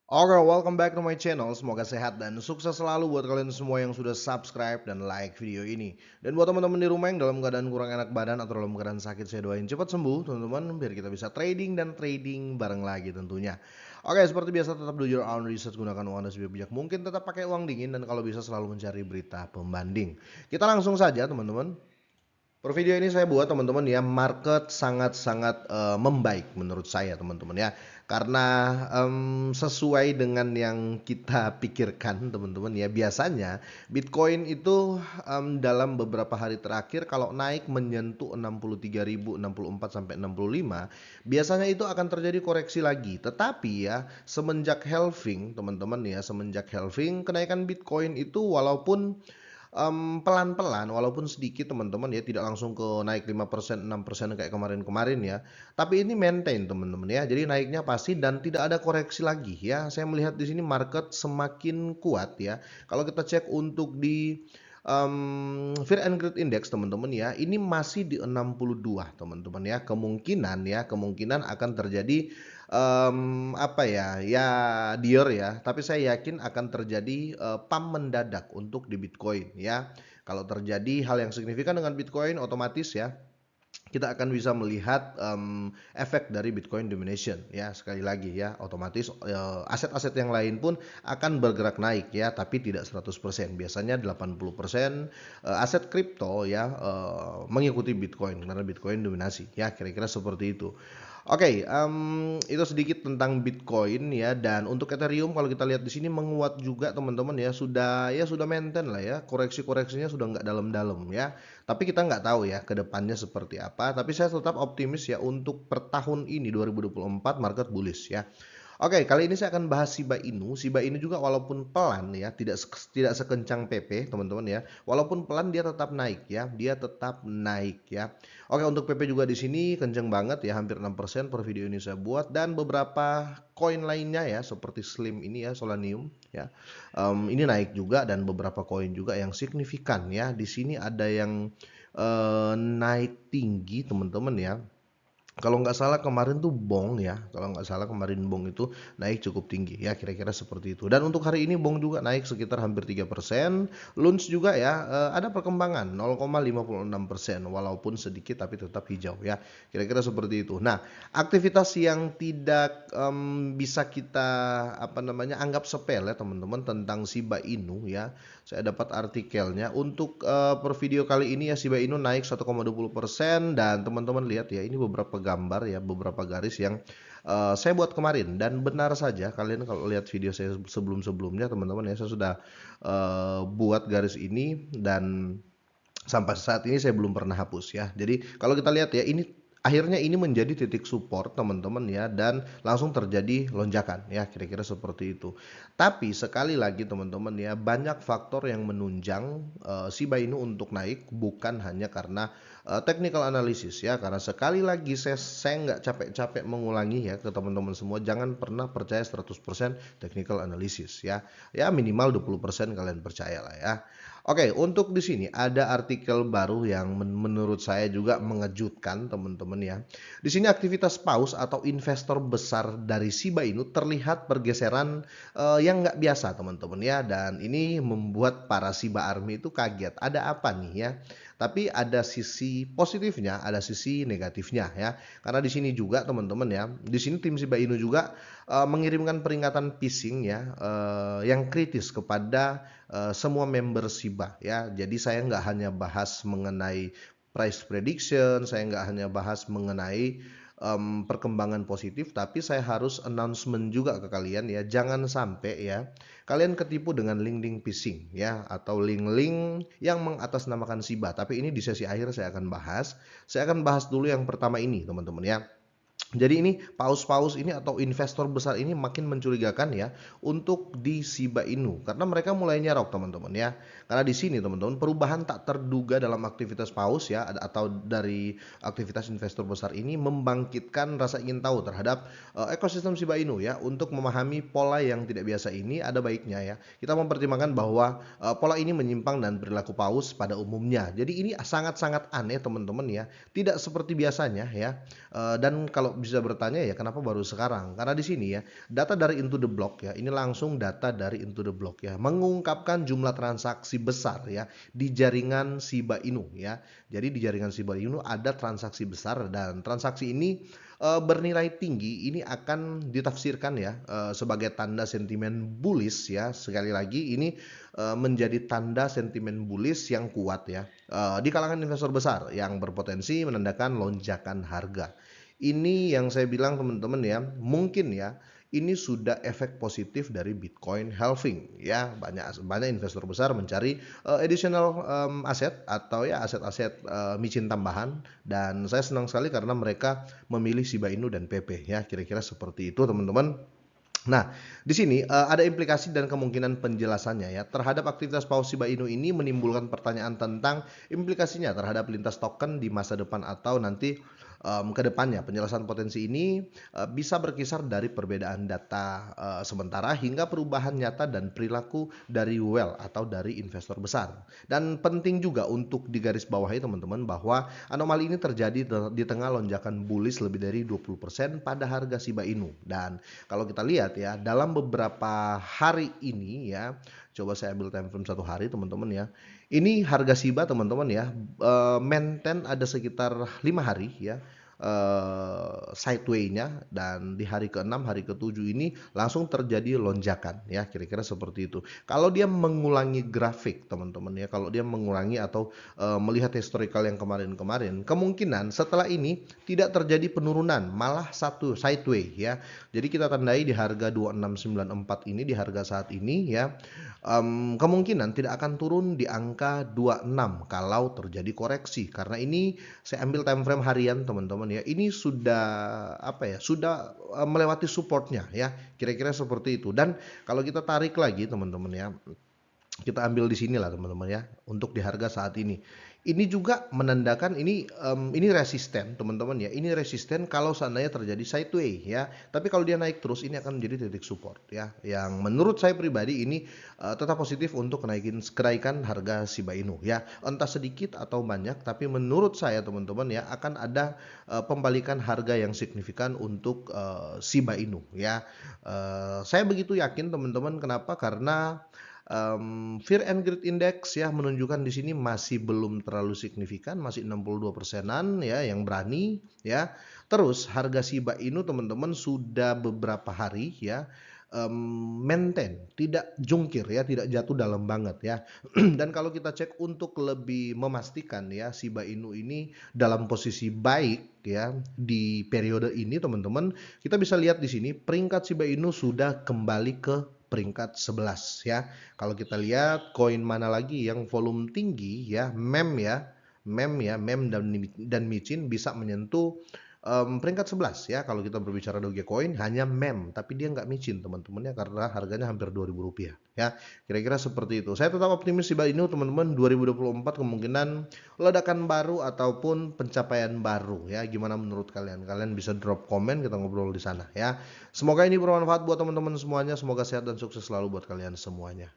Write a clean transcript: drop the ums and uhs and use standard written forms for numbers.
Oke, welcome back to my channel. Semoga sehat dan sukses selalu buat kalian semua yang sudah subscribe dan like video ini. Dan buat teman-teman di rumah yang dalam keadaan kurang enak badan atau dalam keadaan sakit, saya doain cepat sembuh, teman-teman, biar kita bisa trading dan trading bareng lagi tentunya. Oke, seperti biasa tetap do your own research, gunakan uang Anda sebijak bijak mungkin, tetap pakai uang dingin dan kalau bisa selalu mencari berita pembanding. Kita langsung saja, teman-teman. Per video ini saya buat teman-teman ya, market sangat-sangat membaik menurut saya teman-teman ya. Karena sesuai dengan yang kita pikirkan teman-teman ya, biasanya Bitcoin itu dalam beberapa hari terakhir kalau naik menyentuh 63.000, 64 sampai 65, biasanya itu akan terjadi koreksi lagi. Tetapi ya, semenjak halving teman-teman ya, semenjak halving kenaikan Bitcoin itu walaupun pelan-pelan walaupun sedikit teman-teman ya, tidak langsung ke naik 5%, 6% kayak kemarin-kemarin ya. Tapi ini maintain teman-teman ya. Jadi naiknya pasti dan tidak ada koreksi lagi ya. Saya melihat di sini market semakin kuat ya. Kalau kita cek untuk di Fear and Greed Index teman-teman ya, ini masih di 62 teman-teman ya. Kemungkinan akan terjadi apa ya, ya Dior ya, tapi saya yakin akan terjadi pump mendadak untuk di Bitcoin ya. Kalau terjadi hal yang signifikan dengan Bitcoin, otomatis ya kita akan bisa melihat efek dari Bitcoin domination ya. Sekali lagi ya, otomatis aset-aset yang lain pun akan bergerak naik ya, tapi tidak 100%. Biasanya 80% aset kripto ya mengikuti Bitcoin karena Bitcoin dominasi ya, kira-kira seperti itu. Oke, itu sedikit tentang Bitcoin ya, dan untuk Ethereum kalau kita lihat di sini menguat juga teman-teman ya sudah maintain lah ya, koreksi-koreksinya sudah nggak dalam-dalam ya. Tapi kita nggak tahu ya ke depannya seperti apa, tapi saya tetap optimis ya untuk per tahun ini 2024 market bullish ya. Oke, kali ini saya akan bahas Shiba Inu. Shiba Inu juga walaupun pelan ya, tidak sekencang PP, teman-teman ya. Walaupun pelan dia tetap naik ya, dia tetap naik ya. Oke, untuk PP juga di sini kenceng banget ya, hampir 6% per video ini saya buat, dan beberapa koin lainnya ya seperti Slim ini ya, Solanium ya. Ini naik juga dan beberapa koin juga yang signifikan ya. Di sini ada yang naik tinggi teman-teman ya. Kalau nggak salah kemarin tuh Bong ya, kalau nggak salah kemarin Bong itu naik cukup tinggi ya, kira-kira seperti itu. Dan untuk hari ini Bong juga naik sekitar hampir 3%. Lunch juga ya, ada perkembangan 0,56%, walaupun sedikit tapi tetap hijau ya, kira-kira seperti itu. Nah, aktivitas yang tidak bisa kita apa namanya anggap sepele teman-teman tentang Shiba Inu ya. Saya dapat artikelnya untuk per video kali ini ya, Shiba Inu naik 1,20%, dan teman-teman lihat ya, ini beberapa gambar ya, beberapa garis yang saya buat kemarin, dan benar saja kalian kalau lihat video saya sebelum-sebelumnya teman-teman ya, saya sudah buat garis ini dan sampai saat ini saya belum pernah hapus ya. Jadi kalau kita lihat ya, ini akhirnya ini menjadi titik support teman-teman ya, dan langsung terjadi lonjakan ya, kira-kira seperti itu. Tapi sekali lagi teman-teman ya, banyak faktor yang menunjang Shiba Inu untuk naik, bukan hanya karena technical analysis ya. Karena sekali lagi saya nggak capek-capek mengulangi ya ke teman-teman semua, jangan pernah percaya 100% technical analysis ya. Ya minimal 20% kalian percaya lah ya. Oke, untuk di sini ada artikel baru yang menurut saya juga mengejutkan teman-teman ya. Di sini aktivitas paus atau investor besar dari Shiba Inu terlihat pergeseran yang nggak biasa teman-teman ya, dan ini membuat para Shiba Army itu kaget. Ada apa nih ya? Tapi ada sisi positifnya, ada sisi negatifnya ya. Karena di sini juga teman-teman ya, di sini tim Shiba Inu juga mengirimkan peringatan phishing ya, yang kritis kepada semua member Shiba ya. Jadi saya nggak hanya bahas mengenai price prediction, saya nggak hanya bahas mengenai perkembangan positif, tapi saya harus announcement juga ke kalian ya, jangan sampai ya kalian ketipu dengan link-link phishing ya, atau link-link yang mengatasnamakan Shiba. Tapi ini di sesi akhir saya akan bahas. Saya akan bahas dulu yang pertama ini teman-teman ya. Jadi ini paus-paus ini atau investor besar ini makin mencurigakan ya untuk di Shiba Inu, karena mereka mulai nyerok teman-teman ya. Karena di sini teman-teman perubahan tak terduga dalam aktivitas paus ya, atau dari aktivitas investor besar ini membangkitkan rasa ingin tahu terhadap ekosistem Shiba Inu ya. Untuk memahami pola yang tidak biasa ini, ada baiknya ya kita mempertimbangkan bahwa pola ini menyimpang dan perilaku paus pada umumnya. Jadi ini sangat-sangat aneh teman-teman ya, tidak seperti biasanya ya. Dan kalau bisa bertanya ya kenapa baru sekarang? Karena di sini ya, data dari Into the Block ya, ini langsung data dari Into the Block ya, mengungkapkan jumlah transaksi besar ya di jaringan Shiba Inu ya. Jadi di jaringan Shiba Inu ada transaksi besar dan transaksi ini bernilai tinggi, ini akan ditafsirkan ya sebagai tanda sentimen bullish ya. Sekali lagi ini menjadi tanda sentimen bullish yang kuat ya di kalangan investor besar yang berpotensi menandakan lonjakan harga. Ini yang saya bilang teman-teman ya, mungkin ya ini sudah efek positif dari Bitcoin halving ya. Banyak investor besar mencari additional aset atau ya aset-aset micin tambahan, dan saya senang sekali karena mereka memilih Shiba Inu dan PP ya, kira-kira seperti itu teman-teman. Nah, di sini ada implikasi dan kemungkinan penjelasannya ya. Terhadap aktivitas paus Shiba Inu ini menimbulkan pertanyaan tentang implikasinya terhadap lintas token di masa depan atau nanti ke depannya. Penjelasan potensi ini bisa berkisar dari perbedaan data sementara hingga perubahan nyata dan perilaku dari whale atau dari investor besar. Dan penting juga untuk digarisbawahi teman-teman bahwa anomali ini terjadi di tengah lonjakan bullish lebih dari 20% pada harga Shiba Inu. Dan kalau kita lihat ya, dalam beberapa hari ini ya, coba saya ambil time frame 1 hari teman-teman ya. Ini harga Shiba teman-teman ya, maintain ada sekitar 5 hari ya sideway-nya, dan di hari ke-6, hari ke-7 ini langsung terjadi lonjakan ya, kira-kira seperti itu. Kalau dia mengulangi grafik teman-teman ya, kalau dia mengulangi atau melihat historical yang kemarin-kemarin, kemungkinan setelah ini tidak terjadi penurunan, malah satu sideway ya. Jadi kita tandai di harga 2694 ini, di harga saat ini ya, kemungkinan tidak akan turun di angka 26 kalau terjadi koreksi, karena ini saya ambil time frame harian teman-teman ya, ini sudah apa ya, sudah melewati supportnya ya, kira-kira seperti itu. Dan kalau kita tarik lagi teman-teman ya, kita ambil di sini lah teman-teman ya, untuk di harga saat ini juga menandakan ini resisten teman-teman ya, ini resisten kalau seandainya terjadi sideway ya. Tapi kalau dia naik terus ini akan menjadi titik support ya, yang menurut saya pribadi ini tetap positif untuk kenaikan harga Shiba Inu ya, entah sedikit atau banyak, tapi menurut saya teman-teman ya akan ada pembalikan harga yang signifikan untuk Shiba Inu ya. Saya begitu yakin teman-teman, kenapa? Karena Fear and Greed Index ya menunjukkan di sini masih belum terlalu signifikan, masih 62%-an ya yang berani ya. Terus harga Shiba Inu teman-teman sudah beberapa hari ya maintain, tidak jungkir ya, tidak jatuh dalam banget ya. Dan kalau kita cek untuk lebih memastikan ya Shiba Inu ini dalam posisi baik ya di periode ini teman-teman, kita bisa lihat di sini peringkat Shiba Inu sudah kembali ke peringkat 11 ya. Kalau kita lihat koin mana lagi yang volume tinggi ya, mem dan micin bisa menyentuh peringkat 11 ya. Kalau kita berbicara Dogecoin hanya mem, tapi dia nggak micin teman-teman ya, karena harganya hampir Rp2.000 ya. Kira-kira seperti itu. Saya tetap optimis Shiba Inu teman-teman, 2024 kemungkinan ledakan baru ataupun pencapaian baru ya. Gimana menurut kalian? Kalian bisa drop komen, kita ngobrol di sana ya. Semoga ini bermanfaat buat teman-teman semuanya. Semoga sehat dan sukses selalu buat kalian semuanya.